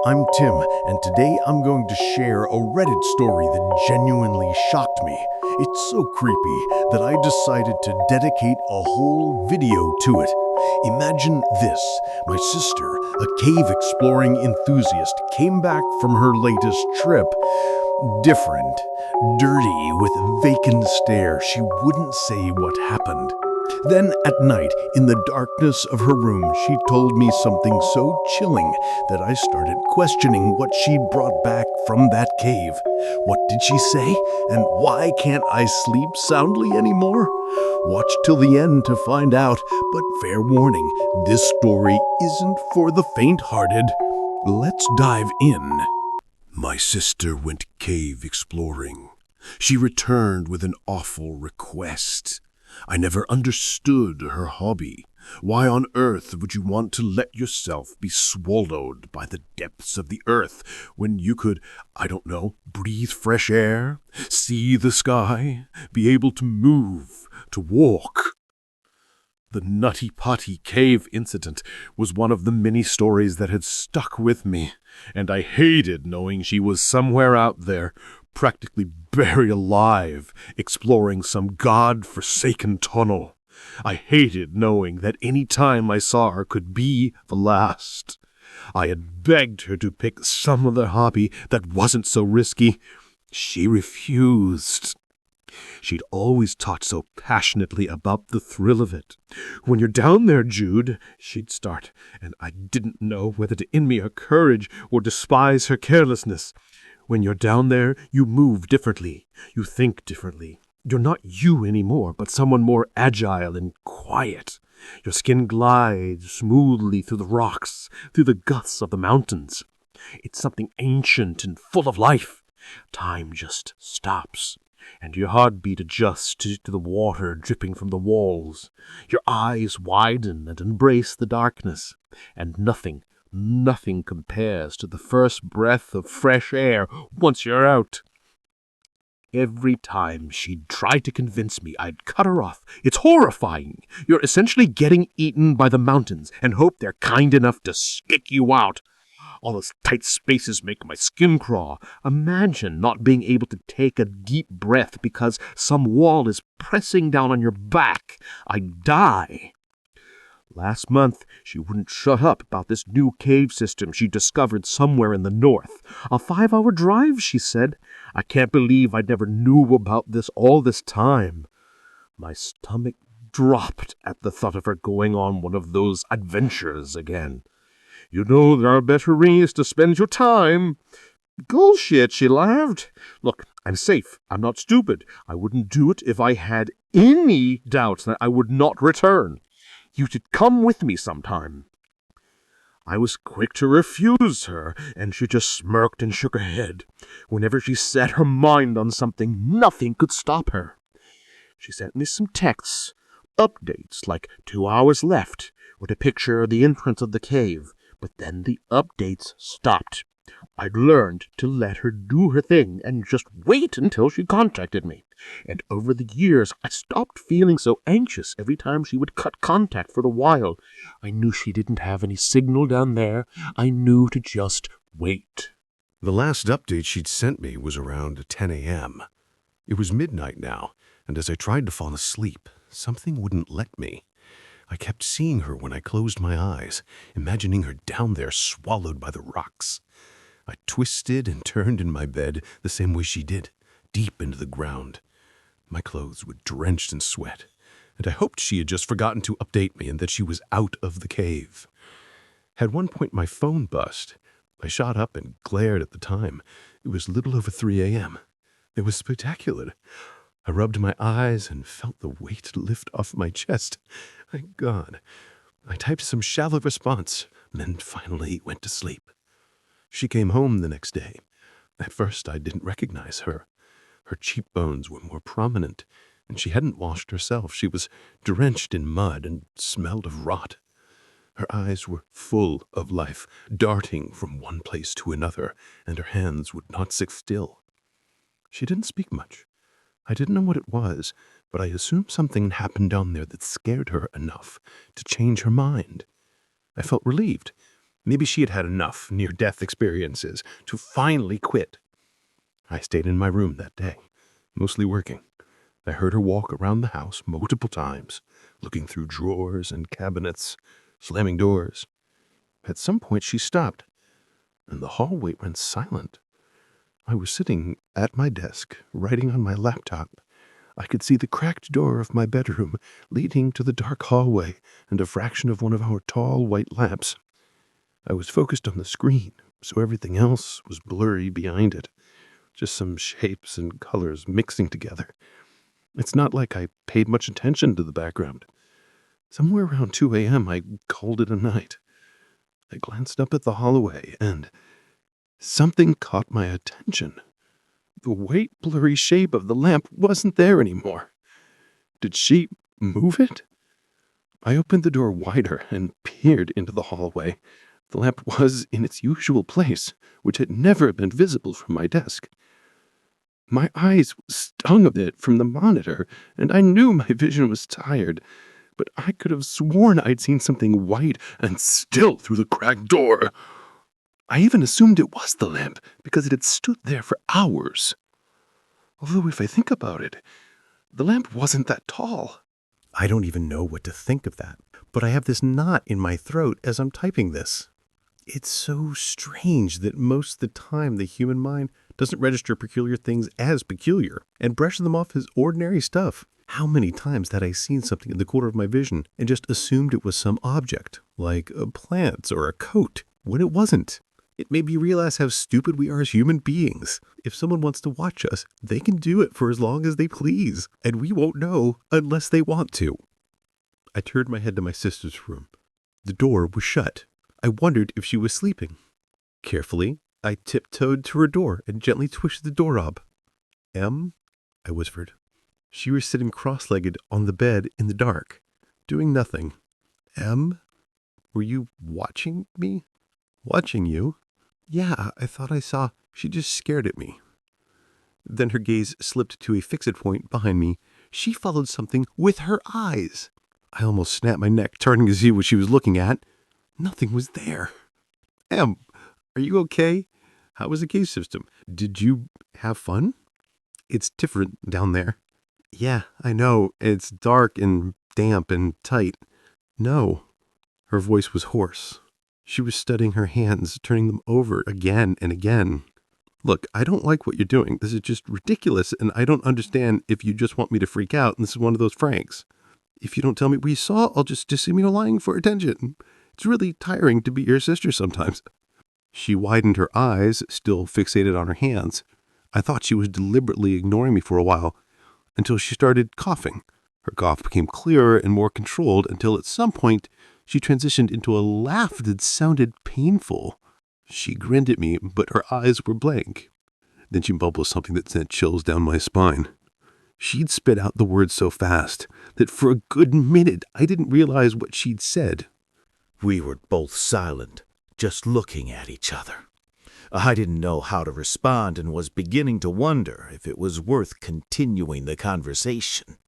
I'm Tim, and today I'm going to share a Reddit story that genuinely shocked me. It's so creepy that I decided to dedicate a whole video to it. Imagine this. My sister, a cave exploring enthusiast, came back from her latest trip. Different, dirty, with vacant stare. She wouldn't say what happened. Then at night, in the darkness of her room, she told me something so chilling that I started questioning what she'd brought back from that cave. What did she say? And why can't I sleep soundly anymore? Watch till the end to find out, but fair warning, this story isn't for the faint-hearted. Let's dive in. My sister went cave exploring. She returned with an awful request. I never understood her hobby. Why on earth would you want to let yourself be swallowed by the depths of the earth when you could, I don't know, breathe fresh air, see the sky, be able to move, to walk? The Nutty Potty Cave incident was one of the many stories that had stuck with me, and I hated knowing she was somewhere out there, practically buried alive, exploring some god-forsaken tunnel. I hated knowing that any time I saw her could be the last. I had begged her to pick some other hobby that wasn't so risky. She refused. She'd always talked so passionately about the thrill of it. "When you're down there, Jude," she'd start, and I didn't know whether to envy her courage or despise her carelessness. "When you're down there, you move differently. You think differently. You're not you anymore, but someone more agile and quiet. Your skin glides smoothly through the rocks, through the guts of the mountains. It's something ancient and full of life. Time just stops, and your heartbeat adjusts to the water dripping from the walls. Your eyes widen and embrace the darkness, and nothing compares to the first breath of fresh air once you're out." Every time she'd try to convince me, I'd cut her off. "It's horrifying. You're essentially getting eaten by the mountains and hope they're kind enough to stick you out. All those tight spaces make my skin crawl. Imagine not being able to take a deep breath because some wall is pressing down on your back. I'd die." Last month, she wouldn't shut up about this new cave system she discovered somewhere in the north. "A 5-hour drive," she said. "I can't believe I never knew about this all this time." My stomach dropped at the thought of her going on one of those adventures again. "You know there are better ways to spend your time." "Bullshit," she laughed. "Look, I'm safe. I'm not stupid. I wouldn't do it if I had any doubt that I would not return. You should come with me sometime." I was quick to refuse her, and she just smirked and shook her head. Whenever she set her mind on something, nothing could stop her. She sent me some texts, updates like 2 hours left, with a picture of the entrance of the cave, but then the updates stopped. I'd learned to let her do her thing and just wait until she contacted me. And over the years, I stopped feeling so anxious every time she would cut contact for a while. I knew she didn't have any signal down there. I knew to just wait. The last update she'd sent me was around 10 a.m. It was midnight now, and as I tried to fall asleep, something wouldn't let me. I kept seeing her when I closed my eyes, imagining her down there swallowed by the rocks. I twisted and turned in my bed the same way she did, deep into the ground. My clothes were drenched in sweat, and I hoped she had just forgotten to update me and that she was out of the cave. At one point my phone buzzed. I shot up and glared at the time. It was a little over 3 a.m. It was spectacular. I rubbed my eyes and felt the weight lift off my chest. Thank God. I typed some shallow response, and then finally went to sleep. She came home the next day. At first I didn't recognize her. Her cheekbones were more prominent, and she hadn't washed herself. She was drenched in mud and smelled of rot. Her eyes were full of life, darting from one place to another, and her hands would not sit still. She didn't speak much. I didn't know what it was, but I assumed something had happened down there that scared her enough to change her mind. I felt relieved. Maybe she had had enough near-death experiences to finally quit. I stayed in my room that day, mostly working. I heard her walk around the house multiple times, looking through drawers and cabinets, slamming doors. At some point she stopped, and the hallway went silent. I was sitting at my desk, writing on my laptop. I could see the cracked door of my bedroom leading to the dark hallway and a fraction of one of our tall white lamps. I was focused on the screen, so everything else was blurry behind it, just some shapes and colors mixing together. It's not like I paid much attention to the background. Somewhere around 2 a.m., I called it a night. I glanced up at the hallway, and something caught my attention. The white, blurry shape of the lamp wasn't there anymore. Did she move it? I opened the door wider and peered into the hallway. The lamp was in its usual place, which had never been visible from my desk. My eyes stung a bit from the monitor, and I knew my vision was tired, but I could have sworn I'd seen something white and still through the cracked door. I even assumed it was the lamp, because it had stood there for hours. Although if I think about it, the lamp wasn't that tall. I don't even know what to think of that, but I have this knot in my throat as I'm typing this. It's so strange that most of the time the human mind doesn't register peculiar things as peculiar and brush them off as ordinary stuff. How many times had I seen something in the corner of my vision and just assumed it was some object, like a plant or a coat, when it wasn't? It made me realize how stupid we are as human beings. If someone wants to watch us, they can do it for as long as they please, and we won't know unless they want to. I turned my head to my sister's room. The door was shut. I wondered if she was sleeping. Carefully, I tiptoed to her door and gently twisted the doorknob. "Em?" I whispered. She was sitting cross-legged on the bed in the dark, doing nothing. "Em? Were you watching me?" "Watching you?" "Yeah, I thought I saw." She just stared at me. Then her gaze slipped to a fixed point behind me. She followed something with her eyes. I almost snapped my neck, turning to see what she was looking at. Nothing was there. "Em, are you okay? How was the cave system? Did you have fun?" "It's different down there." "Yeah, I know. It's dark and damp and tight." "No." Her voice was hoarse. She was studying her hands, turning them over again and again. "Look, I don't like what you're doing. This is just ridiculous, and I don't understand if you just want me to freak out, and this is one of those pranks. If you don't tell me what you saw, I'll just assume you're lying for attention. It's really tiring to be your sister sometimes." She widened her eyes, still fixated on her hands. I thought she was deliberately ignoring me for a while, until she started coughing. Her cough became clearer and more controlled until at some point she transitioned into a laugh that sounded painful. She grinned at me, but her eyes were blank. Then she mumbled something that sent chills down my spine. She'd spit out the words so fast that for a good minute I didn't realize what she'd said. We were both silent, just looking at each other. I didn't know how to respond and was beginning to wonder if it was worth continuing the conversation.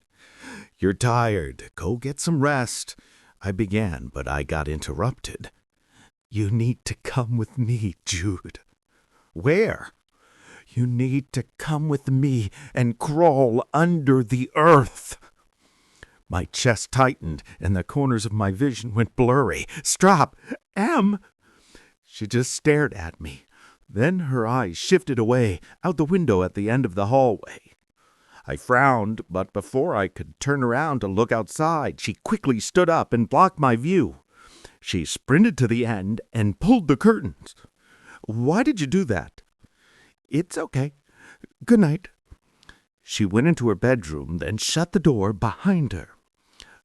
"You're tired. Go get some rest," I began, but I got interrupted. "You need to come with me, Jude." "Where?" "You need to come with me and crawl under the earth." My chest tightened, and the corners of my vision went blurry. "Stop! Em!" She just stared at me. Then her eyes shifted away, out the window at the end of the hallway. I frowned, but before I could turn around to look outside, she quickly stood up and blocked my view. She sprinted to the end and pulled the curtains. "Why did you do that?" "It's okay. Good night." She went into her bedroom, then shut the door behind her.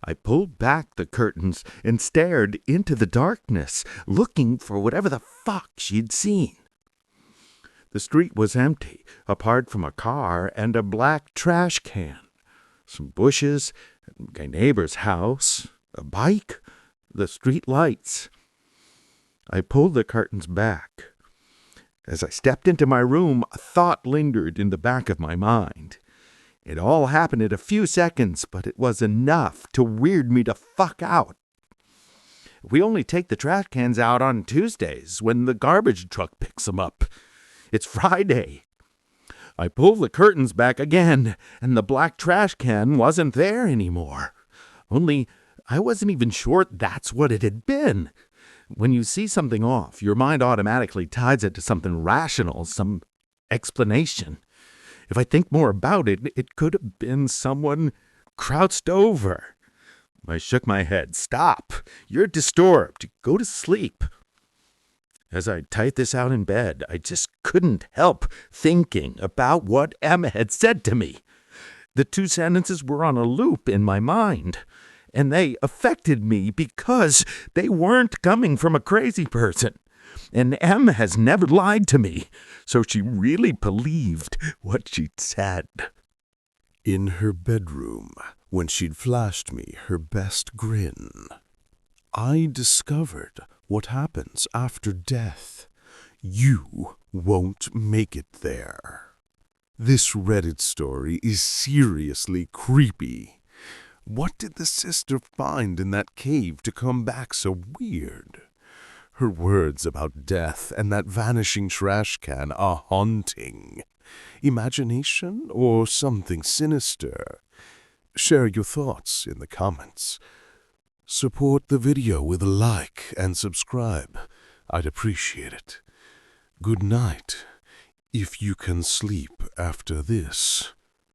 I pulled back the curtains and stared into the darkness, looking for whatever the fuck she'd seen. The street was empty, apart from a car and a black trash can. Some bushes, a neighbor's house, a bike, the street lights. I pulled the curtains back. As I stepped into my room, a thought lingered in the back of my mind. It all happened in a few seconds, but it was enough to weird me the fuck out. We only take the trash cans out on Tuesdays when the garbage truck picks them up. It's Friday. I pull the curtains back again, and the black trash can wasn't there anymore. Only I wasn't even sure that's what it had been. When you see something off, your mind automatically ties it to something rational, some explanation. If I think more about it, it could have been someone crouched over. I shook my head. Stop. You're disturbed. Go to sleep. As I typed this out in bed, I just couldn't help thinking about what Emma had said to me. The two sentences were on a loop in my mind, and they affected me because they weren't coming from a crazy person. And Emma has never lied to me, so she really believed what she'd said. In her bedroom, when she'd flashed me her best grin, I discovered what happens after death. You won't make it there. This Reddit story is seriously creepy. What did the sister find in that cave to come back so weird? Her words about death and that vanishing trash can are haunting. Imagination or something sinister? Share your thoughts in the comments. Support the video with a like and subscribe. I'd appreciate it. Good night, if you can sleep after this.